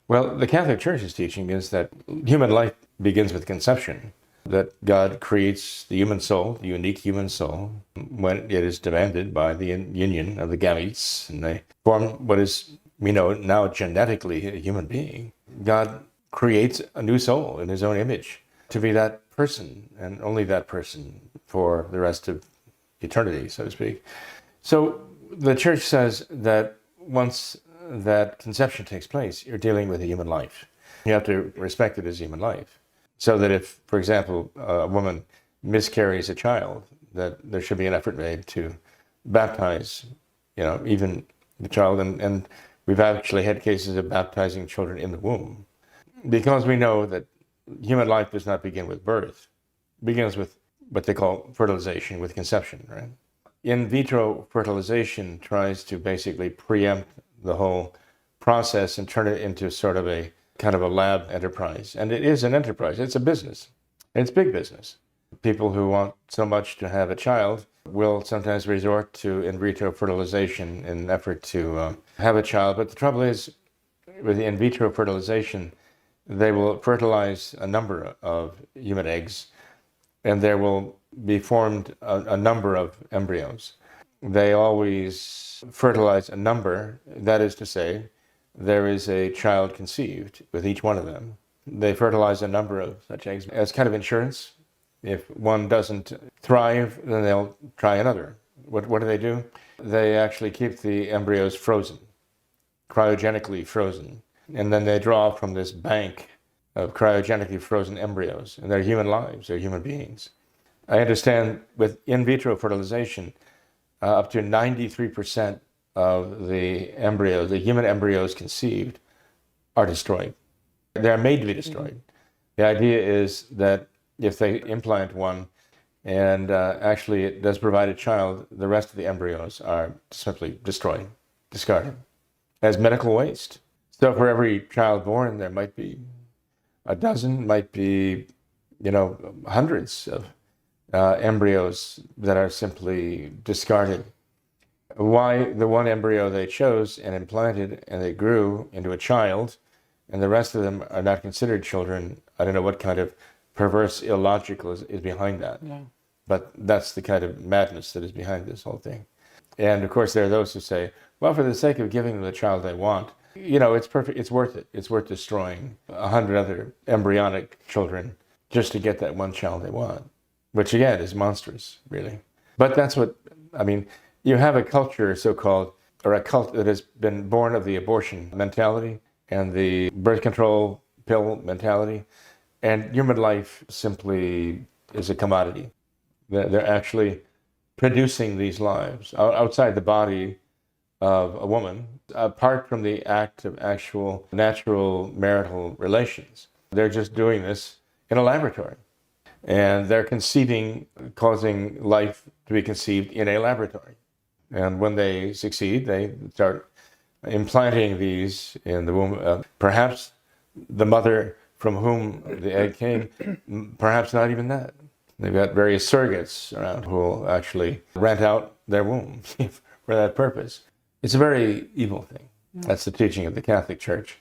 Well, the Catholic Church's teaching is that human life begins with conception, that God creates the human soul, the unique human soul, when it is demanded by the union of the gametes, and they form what is, we know now, genetically a human being. God creates a new soul in his own image to be that person, and only that person, for the rest of eternity, so to speak. So the Church says that once that conception takes place, you're dealing with a human life. You have to respect it as human life. So that if, for example, a woman miscarries a child, that there should be an effort made to baptize, even the child. And we've actually had cases of baptizing children in the womb. Because we know that human life does not begin with birth. It begins with what they call fertilization, with conception, right? In vitro fertilization tries to basically preempt the whole process and turn it into sort of a kind of a lab enterprise. And it is an enterprise. It's a business. It's big business. People who want so much to have a child will sometimes resort to in vitro fertilization in an effort to have a child. But the trouble is, with in vitro fertilization, they will fertilize a number of human eggs, and there will be formed a number of embryos. They always fertilize a number, that is to say, there is a child conceived with each one of them. They fertilize a number of such eggs as kind of insurance. If one doesn't thrive, then they'll try another. What do? They actually keep the embryos frozen, cryogenically frozen. And then they draw from this bank of cryogenically frozen embryos. And they're human lives, they're human beings. I understand with in vitro fertilization, up to 93% of the embryos, the human embryos conceived, are destroyed. They're made to be destroyed. The idea is that if they implant one and actually it does provide a child, the rest of the embryos are simply destroyed, discarded as medical waste. So for every child born, there might be a dozen, might be, hundreds of embryos that are simply discarded. Why the one embryo they chose and implanted and they grew into a child, and the rest of them are not considered children, I don't know what kind of perverse illogical is behind that. Yeah. But that's the kind of madness that is behind this whole thing. And of course, there are those who say, well, for the sake of giving them the child they want, it's perfect, it's worth it. It's worth destroying 100 other embryonic children just to get that one child they want, which again is monstrous, really. But that's you have a culture, so-called, or a cult that has been born of the abortion mentality and the birth control pill mentality, and human life simply is a commodity. They're actually producing these lives outside the body of a woman, apart from the act of actual natural marital relations. They're just doing this in a laboratory. And they're causing life to be conceived in a laboratory. And when they succeed, they start implanting these in the womb. Perhaps the mother from whom the egg came, perhaps not even that. They've got various surrogates around who will actually rent out their womb for that purpose. It's a very evil thing. That's the teaching of the Catholic Church.